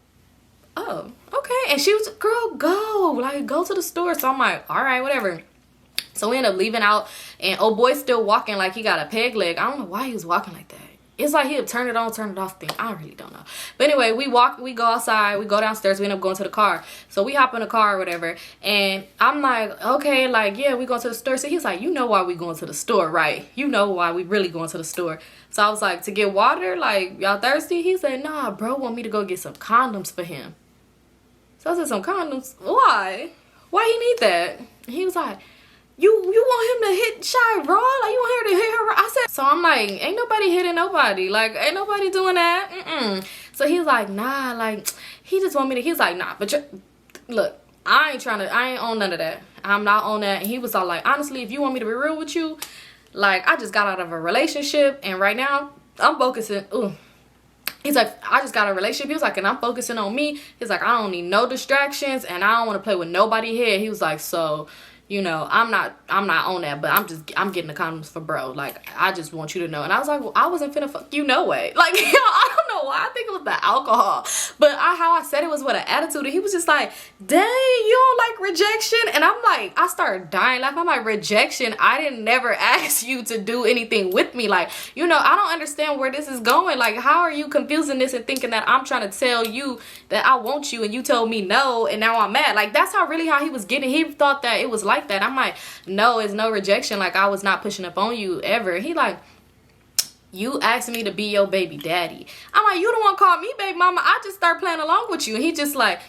oh, okay. And she was, girl, go, like, go to the store. So I'm like, all right, whatever. So we end up leaving out and old boy's still walking like he got a peg leg. I don't know why he was walking like that. It's like he'll turn it on, turn it off thing. I really don't know. But anyway, we go outside, we go downstairs, we end up going to the car. So we hop in the car or whatever. And I'm like, okay, like, yeah, we going to the store. So he's like, you know why we going to the store, right? You know why we really going to the store. So I was like, to get water? Like, y'all thirsty? He said, nah, bro want me to go get some condoms for him. So I said, some condoms? Why? Why he need that? And he was like, you want him to hit Shy raw? Like, you want her to hit her raw? I said, so I'm like, ain't nobody hitting nobody. Like, ain't nobody doing that. So he's like, nah, like, he just want me to, he's like, nah, but look, I ain't on none of that. I'm not on that. And he was all like, honestly, if you want me to be real with you, like, I just got out of a relationship and right now I'm focusing, he's like, I just got a relationship. He was like, and I'm focusing on me. He's like, I don't need no distractions and I don't want to play with nobody here. He was like, so, you know, I'm not on that, but I'm getting the condoms for bro. Like, I just want you to know. And I was like, well, I wasn't finna fuck you no way. Like, you know, I don't know why. I think it was the alcohol. But how I said it was with an attitude. And he was just like, dang, you don't like rejection? And I'm like, I started dying laughing. I'm like, rejection? I didn't never ask you to do anything with me. Like, you know, I don't understand where this is going. Like, how are you confusing this and thinking that I'm trying to tell you that I want you and you told me no and now I'm mad? Like, that's how he was getting. He thought that it was like that. I'm like, no, it's no rejection. Like, I was not pushing up on you ever. He like, you asked me to be your baby daddy. I'm like, you don't want to call me baby mama. I just start playing along with you. And he just like,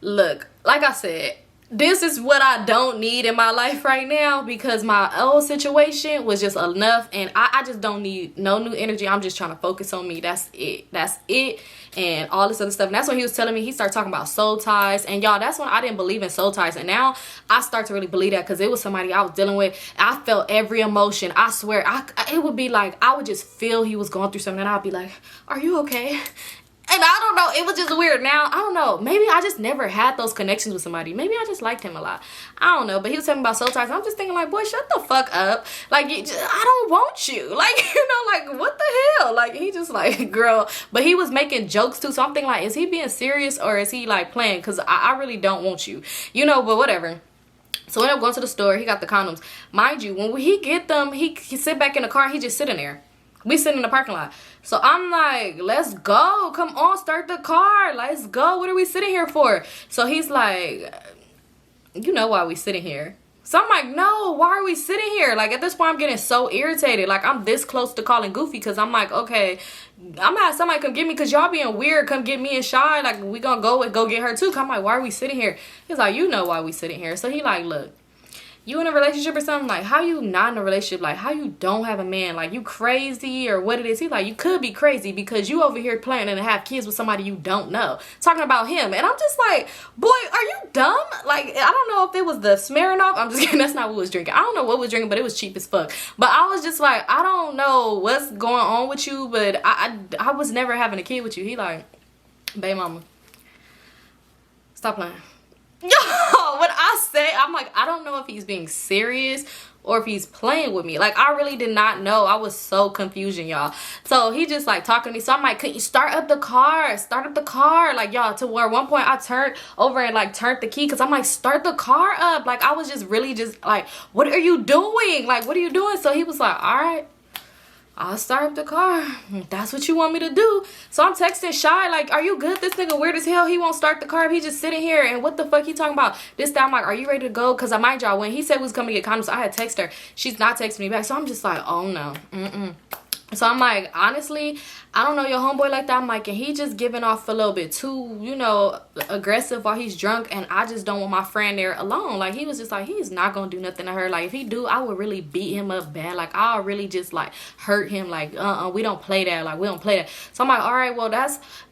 look, like I said, this is what I don't need in my life right now because my old situation was just enough and I just don't need no new energy. I'm just trying to focus on me. That's it and all this other stuff. And that's when he was telling me, he started talking about soul ties. And y'all, that's when I didn't believe in soul ties. And now I start to really believe that because it was somebody I was dealing with. I felt every emotion. I swear, it would be like, I would just feel he was going through something and I'd be like, are you okay? And I don't know, it was just weird. Now, I don't know, maybe I just never had those connections with somebody. Maybe I just liked him a lot. I don't know, but he was telling me about soul ties. I'm just thinking like, boy, shut the fuck up. Like, I don't want you. Like, you know, like, what the hell? Like, he just like, girl. But he was making jokes too, so I'm thinking like, is he being serious or is he like playing? Because I really don't want you. You know, but whatever. So we ended up going to the store. He got the condoms. Mind you, when he get them, he sit back in the car and he just sitting there. We sitting in the parking lot. So I'm like, let's go. Come on, start the car. Let's go. What are we sitting here for? So he's like, you know why we sitting here. So I'm like, no, why are we sitting here? Like, at this point, I'm getting so irritated. Like, I'm this close to calling Goofy because I'm like, okay, I'm gonna have somebody come get me because y'all being weird. Come get me and Shy. Like, we gonna go get her too. I'm like, why are we sitting here? He's like, you know why we sitting here. So he like, look. You in a relationship or something? Like, how you not in a relationship? Like, how you don't have a man? Like, you crazy or what it is? He's like, you could be crazy because you over here planning to have kids with somebody you don't know. Talking about him. And I'm just like, boy, are you dumb? Like, I don't know if it was the Smirnoff. I'm just kidding. That's not what we was drinking. I don't know what we was drinking, but it was cheap as fuck. But I was just like, I don't know what's going on with you, but I was never having a kid with you. He like, babe mama, stop playing. Yo, what I say, I'm like, I don't know if he's being serious or if he's playing with me. Like, I really did not know. I was so confused, y'all. So he just like talking to me. So I'm like, could you start up the car? Start up the car. Like, y'all, to where at one point I turned over and like turned the key because I'm like, start the car up. Like, I was just really just like, what are you doing? Like, what are you doing? So he was like, all right, I'll start up the car. That's what you want me to do. So I'm texting Shy like, are you good? This nigga weird as hell. He won't start the car. He just sitting here. And what the fuck he talking about? This time I'm like, are you ready to go? Because I mind y'all, when he said we was coming to get condoms, I had text her. She's not texting me back. So I'm just like, oh no. So I'm like, honestly, I don't know your homeboy like that. I'm like, and he just giving off a little bit too, you know, aggressive while he's drunk, and I just don't want my friend there alone. Like, he was just like, he's not gonna do nothing to her. Like, if he do, I would really beat him up bad. Like, I'll really just like hurt him. Like, we don't play that. Like, we don't play that. So I'm like, all right, well,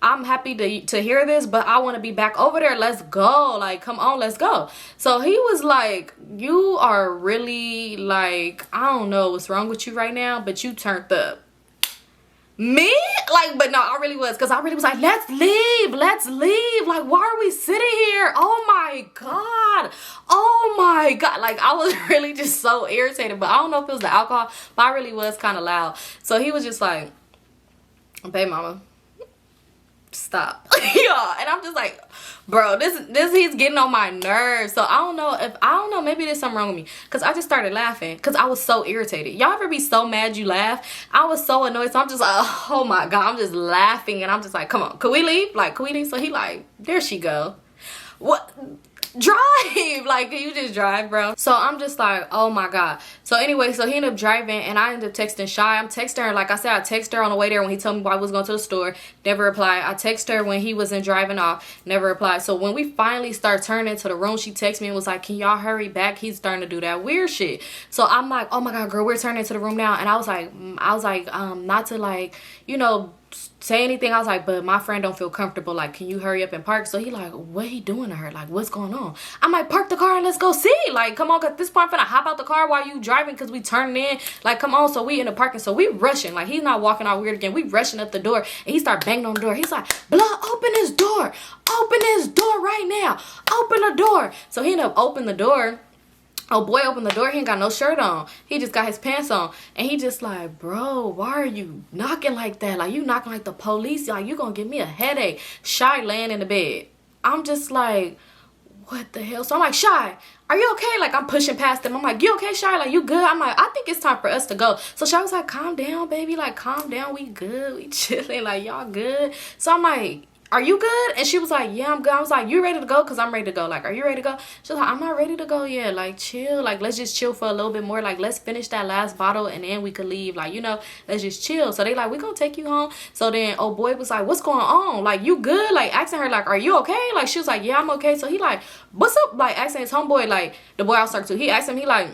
I'm happy to hear this, but I want to be back over there. Let's go. Like, come on, let's go. So he was like, you are really like, I don't know what's wrong with you right now, but you turned up. Me? Like, but no, I really was, because I really was like, let's leave, like, why are we sitting here? Oh my god, like, I was really just so irritated. But I don't know if it was the alcohol, but I really was kind of loud. So he was just like, babe mama, stop. Yeah, and I'm just like, bro, this he's getting on my nerves. So I don't know, maybe there's something wrong with me, because I just started laughing because I was so irritated. Y'all ever be so mad you laugh? I was so annoyed, so I'm just like, oh my god, I'm just laughing, and I'm just like, come on, could we leave? Like, could we leave? So he like, there she go. What? Drive. Like, can you just drive, bro? So I'm just like, oh my god. So anyway, so he ended up driving, and I ended up texting Shy. I'm texting her, like I said, I texted her on the way there when he told me why I was going to the store, never replied. I texted her when he wasn't driving off, never replied. So when we finally start turning to the room, she texted me and was like, can y'all hurry back? He's starting to do that weird shit. So I'm like, oh my god, girl, we're turning to the room now. And I was like, not to like, you know, say anything. I was like, but my friend don't feel comfortable, like, can you hurry up and park? So he like, what he doing to her? Like, what's going on? I'm like, park the car and let's go see. Like, come on, at this point I'm finna hop out the car while you driving, because we turning in. Like, come on. So we in the parking, so we rushing. Like, he's not walking out weird again. We rushing up the door, and he start banging on the door. He's like, blood, open this door right now, open the door. So he ended up opening the door. Oh boy, opened the door. He ain't got no shirt on. He just got his pants on. And he just like, bro, why are you knocking like that? Like, you knocking like the police. Like, you gonna give me a headache. Shy laying in the bed. I'm just like, what the hell? So I'm like, Shy, are you okay? Like, I'm pushing past him. I'm like, you okay, Shy? Like, you good? I'm like, I think it's time for us to go. So Shy was like, calm down, baby. Like, calm down. We good. We chilling. Like, y'all good? So I'm like, are you good? And she was like, yeah, I'm good. I was like, you ready to go? Because I'm ready to go. Like, are you ready to go? She was like, I'm not ready to go yet. Like, chill. Like, let's just chill for a little bit more. Like, let's finish that last bottle and then we could leave. Like, you know, let's just chill. So they like, we gonna take you home. So then oh boy was like, what's going on? Like, you good? Like, asking her, like, are you okay? Like, she was like, yeah, I'm okay. So he like, what's up? Like, asking his homeboy, like, the boy I was talking to. He asked him, he like,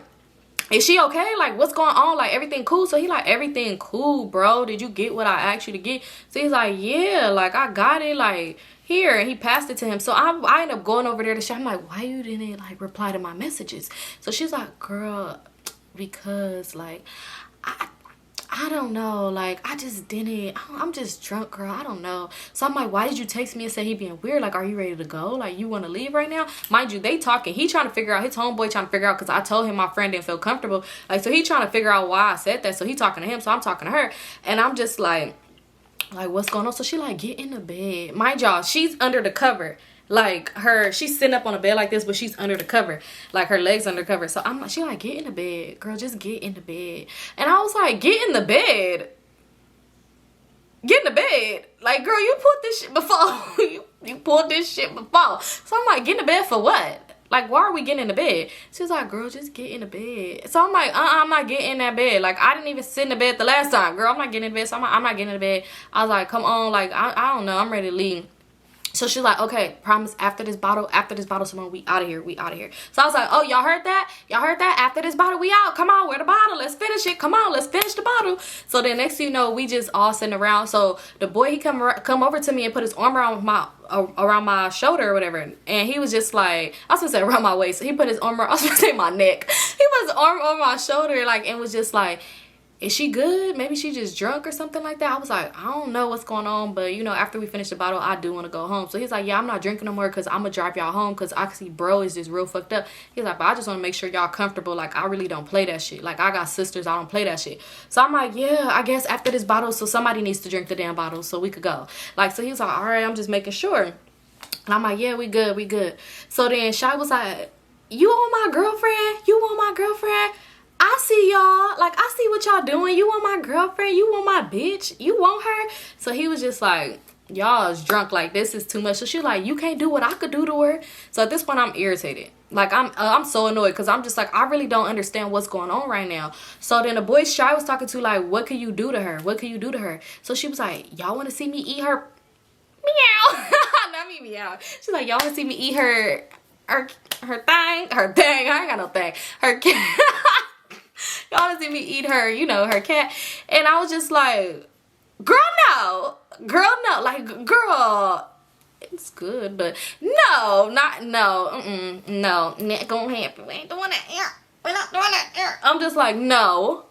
is she okay? Like, what's going on? Like, everything cool? So he like, everything cool, bro. Did you get what I asked you to get? So he's like, yeah, like, I got it. Like, here. And he passed it to him. So I ended up going over there to show. I'm like, why you didn't like reply to my messages? So she's like, girl, because like I don't know, like, I just didn't, I'm just drunk, girl, I don't know. So I'm like, why did you text me and say he being weird? Like, are you ready to go? Like, you want to leave right now? Mind you, they talking. He trying to figure out, his homeboy trying to figure out, because I told him my friend didn't feel comfortable. Like, so he trying to figure out why I said that. So he talking to him, so I'm talking to her. And I'm just like, what's going on? So she like, get in the bed. Mind y'all, she's under the cover. Like, she's sitting up on a bed like this, but she's under the cover, like her legs under cover. So I'm like, she like, get in the bed, girl, just get in the bed. And I was like, get in the bed, get in the bed. Like, girl, you pulled this shit before. you pulled this shit before. So I'm like, get in the bed for what? Like, why are we getting in the bed? She's like, girl, just get in the bed. So I'm like, I'm not getting in that bed. Like, I didn't even sit in the bed the last time. Girl, I'm not getting in the bed. So I'm not getting in the bed. I was like, come on. Like, I don't know. I'm ready to leave. So she's like, okay, promise, after this bottle, Symone, we out of here. So I was like, oh, y'all heard that? Y'all heard that? After this bottle, we out. Come on, where the bottle? Let's finish it. Come on, let's finish the bottle. So then next thing you know, we just all sitting around. So the boy, he come over to me and put his arm around my shoulder or whatever. And he was just like, I was gonna say around my waist. So he put his arm around, I was gonna say my neck. He put his arm over my shoulder, like, and was just like, is she good? Maybe she just drunk or something like that. I was like, I don't know what's going on, but you know, after we finish the bottle, I do want to go home. So he's like, yeah, I'm not drinking no more because I'm gonna drive y'all home, because I see bro is just real fucked up. He's like, but I just want to make sure y'all comfortable. Like, I really don't play that shit. Like, I got sisters, I don't play that shit. So I'm like, yeah, I guess after this bottle, so somebody needs to drink the damn bottle so we could go. Like, so he was like, all right, I'm just making sure. And I'm like, yeah, we good. So then Shy was like, you want my girlfriend? You want my girlfriend? I see y'all. Like, I see what y'all doing. You want my girlfriend? You want my bitch? You want her? So he was just like, y'all is drunk. Like, this is too much. So she like, you can't do what I could do to her. So at this point, I'm irritated. Like, I'm so annoyed because I'm just like, I really don't understand what's going on right now. So then the boy Shy was talking to, like, what can you do to her? What can you do to her? So she was like, y'all want to see me eat her? Meow. Not me meow. She's like, y'all want to see me eat her thing? Her thing. I ain't got no thing. Her cat. Y'all want to see me eat her, you know, her cat. And I was just like, girl, no. Girl, no. Like, girl, it's good, but no, not, no, no, not gonna happen. We ain't doing that here. We're not doing that here. I'm just like, no.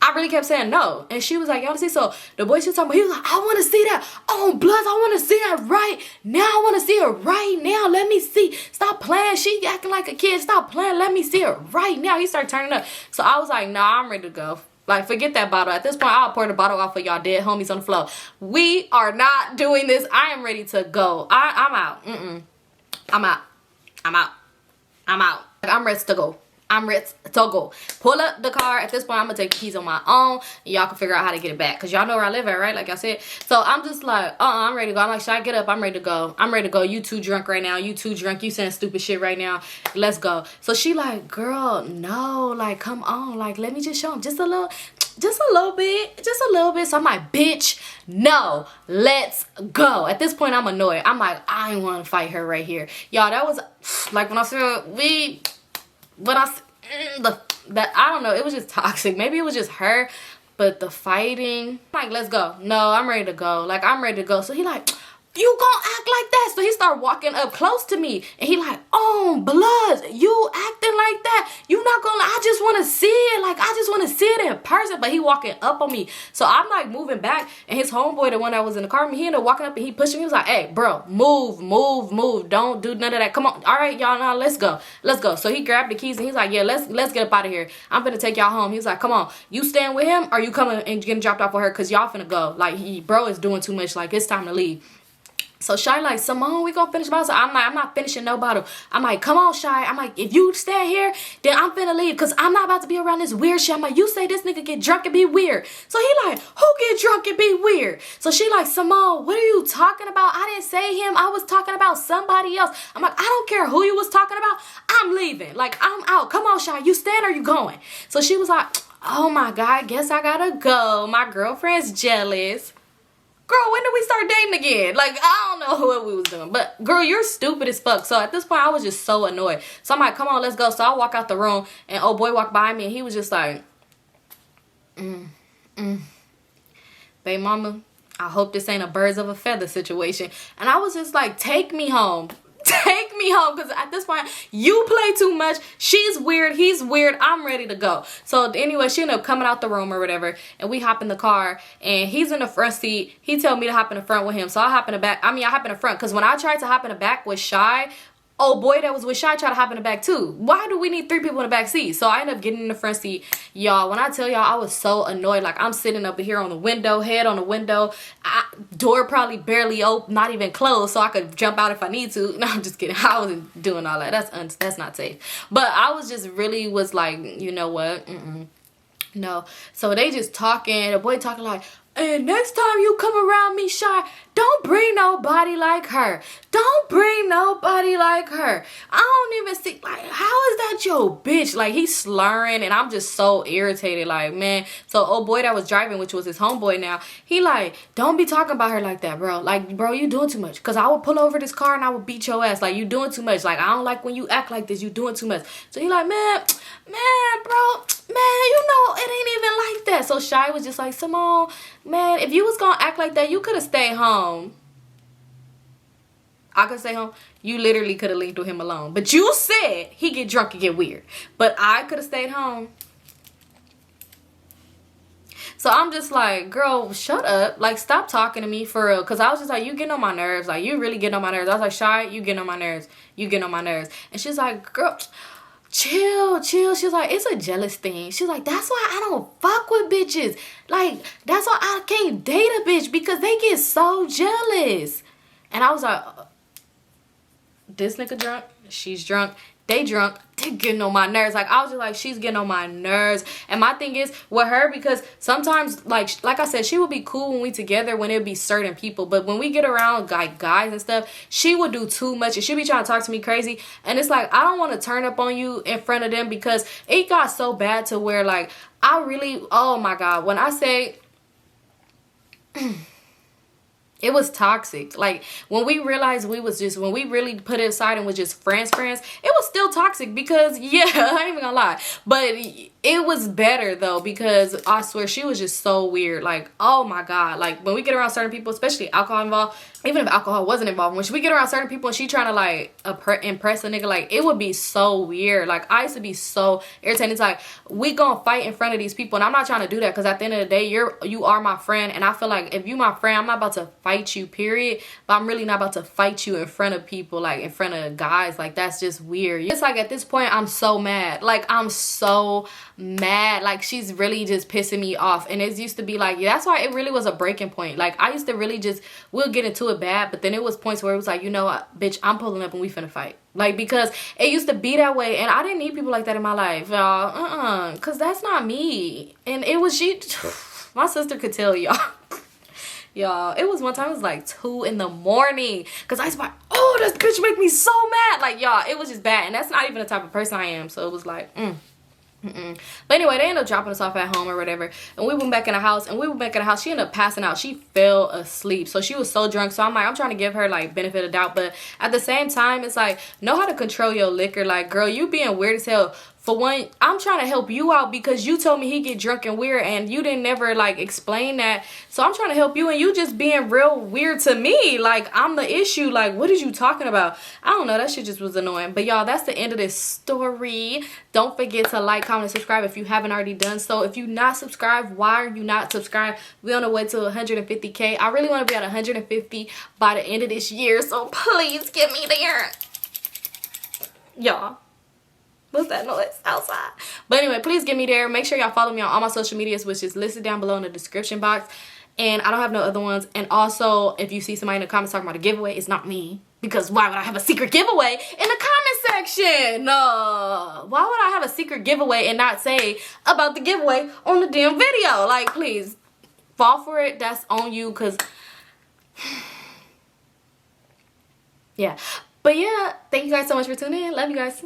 I really kept saying no. And she was like, y'all see? So the boy she was talking about, he was like, I want to see that on Bloods. I want to see that right now. I want to see it right now. Let me see. Stop playing. She acting like a kid. Stop playing. Let me see it right now. He started turning up. So I was like, nah, I'm ready to go. Like, forget that bottle. At this point, I'll pour the bottle off for y'all dead homies on the floor. We are not doing this. I am ready to go. I'm out. I'm out. Like, I'm ready to go. I'm ready to go. Pull up the car. At this point, I'm going to take the keys on my own. And y'all can figure out how to get it back. Because y'all know where I live at, right? Like I said. So I'm just like, I'm ready to go. I'm like, should I get up? I'm ready to go. I'm ready to go. You too drunk right now. You too drunk. You saying stupid shit right now. Let's go. So she like, girl, no. Like, come on. Like, let me just show him just a little bit. So I'm like, bitch, no. Let's go. At this point, I'm annoyed. I'm like, I ain't want to fight her right here. Y'all, that was, like, when I said, I don't know, it was just toxic. Maybe it was just her, but the fighting, like, let's go. No, I'm ready to go. Like, I'm ready to go. So he like, you gonna act like that? So he started walking up close to me, and he like, oh, Bloods, you acting like that? You not gonna, I just want to see it. Like, I just want to see it in person. But he walking up on me. So I'm like moving back, and his homeboy, the one that was in the car with me, he ended up walking up and he pushing me. He was like, hey, bro, move. Don't do none of that. Come on. All right, y'all, now let's go. So he grabbed the keys, and he's like, yeah, let's get up out of here. I'm gonna take y'all home. He was like, come on, you staying with him, or you coming and getting dropped off with her? Because y'all finna go. Like, bro is doing too much. Like, it's time to leave. So Shy like, Symone, we gonna finish the bottle. So I'm like, I'm not finishing no bottle. I'm like, come on, Shy. I'm like, if you stay here, then I'm finna leave, because I'm not about to be around this weird shit. I'm like, you say this nigga get drunk and be weird. So he like, who get drunk and be weird? So she like, Symone, what are you talking about? I didn't say him. I was talking about somebody else. I'm like, I don't care who you was talking about. I'm leaving. Like, I'm out. Come on, Shy. You staying or you going? So she was like, oh my God, I guess I gotta go. My girlfriend's jealous. Girl, when did we start dating again? Like, I don't know what we was doing. But, girl, you're stupid as fuck. So, at this point, I was just so annoyed. So, I'm like, come on, let's go. So, I walk out the room. And old boy walked by me. And he was just like, babe mama, I hope this ain't a birds of a feather situation. And I was just like, take me home. Take me home, because at this point you play too much. She's weird, he's weird, I'm ready to go. So anyway, she ended up coming out the room or whatever, and we hop in the car, and he's in the front seat. He told me to hop in the front with him, so I hop in the back. I hop in the front, because when I tried to hop in the back with Shy, oh boy that was with Shy tried to hop in the back too. Why do we need 3 people in the back seat? So I ended up getting in the front seat. Y'all, when I tell y'all, I was so annoyed. Like, I'm sitting up here on the window, head on the window, door probably barely open, not even closed, so I could jump out if I need to. No, I'm just kidding. I wasn't doing all that. That's not safe. But I was just really was like, you know what? No. So they just talking. The boy talking like, and next time you come around me, Shy, don't bring nobody like her. Don't bring nobody like her. I don't even see, like, how is that your bitch? Like, he's slurring, and I'm just so irritated. Like, man. So, old boy that was driving, which was his homeboy now, he like, don't be talking about her like that, bro. Like, bro, you doing too much. Because I would pull over this car, and I would beat your ass. Like, you doing too much. Like, I don't like when you act like this. You doing too much. So, he like, man, bro, man, you know, it ain't even like that. So, Shy was just like, Symone, man, if you was gonna act like that, you could have stayed home. I could stay home. You literally could have left with him alone. But you said he get drunk and get weird. But I could have stayed home. So I'm just like, girl, shut up. Like, stop talking to me for real. Because I was just like, you getting on my nerves. Like, you really getting on my nerves. I was like, Shy, you getting on my nerves. You getting on my nerves. And she's like, girl, chill. She's like, it's a jealous thing. She's like, that's why I don't fuck with bitches. Like, that's why I can't date a bitch, because they get so jealous. And I was like, this nigga drunk, she's drunk, they drunk, they getting on my nerves. Like, I was just like, she's getting on my nerves. And my thing is with her, because sometimes, like I said, she would be cool when we together when it would be certain people. But when we get around like guys and stuff, she would do too much. And she'd be trying to talk to me crazy. And it's like, I don't want to turn up on you in front of them, because it got so bad to where, like, I really, oh my God, when I say... it was toxic. Like, when we realized when we really put it aside and was just friends, it was still toxic because, yeah, I ain't even gonna lie. But it was better, though, because I swear she was just so weird. Like, oh my God. Like, when we get around certain people, especially alcohol involved, even if alcohol wasn't involved, when we get around certain people and she trying to, like, impress a nigga, like, it would be so weird. Like, I used to be so irritated. It's like, we gonna fight in front of these people, and I'm not trying to do that, because at the end of the day, you are my friend, and I feel like if you my friend, I'm not about to fight you, period. But I'm really not about to fight you in front of people, like in front of guys. Like, that's just weird. It's like, at this point, I'm so mad. Like, I'm so mad. Like, she's really just pissing me off. And it used to be like, yeah, that's why it really was a breaking point. Like, I used to really just, we'll get into it bad, but then it was points where it was like, you know what, bitch, I'm pulling up and we finna fight. Like, because it used to be that way, and I didn't need people like that in my life, y'all. Because that's not me. And it was, my sister could tell y'all. Y'all, it was one time, it was like 2 in the morning, because I was like, oh, this bitch make me so mad. Like, y'all, it was just bad. And that's not even the type of person I am. So it was like, But anyway, they ended up dropping us off at home or whatever, and we went back in the house, she ended up passing out. She fell asleep, so she was so drunk. So I'm like, I'm trying to give her like benefit of doubt, but at the same time, it's like, know how to control your liquor. Like, girl, you being weird as hell. For one, I'm trying to help you out, because you told me he get drunk and weird, and you didn't never like explain that. So I'm trying to help you, and you just being real weird to me. Like, I'm the issue. Like, what is you talking about? I don't know. That shit just was annoying. But y'all, that's the end of this story. Don't forget to like, comment, and subscribe if you haven't already done so. If you're not subscribed, why are you not subscribed? We're on the way to 150K. I really want to be at 150 by the end of this year, so please get me there. Y'all. What's that noise outside? But anyway, please get me there. Make sure y'all follow me on all my social medias, which is listed down below in the description box. And I don't have no other ones. And also, if you see somebody in the comments talking about a giveaway, it's not me. Because why would I have a secret giveaway in the comment section? No. Why would I have a secret giveaway and not say about the giveaway on the damn video? Like, please, fall for it. That's on you, because... yeah. But yeah, thank you guys so much for tuning in. Love you guys.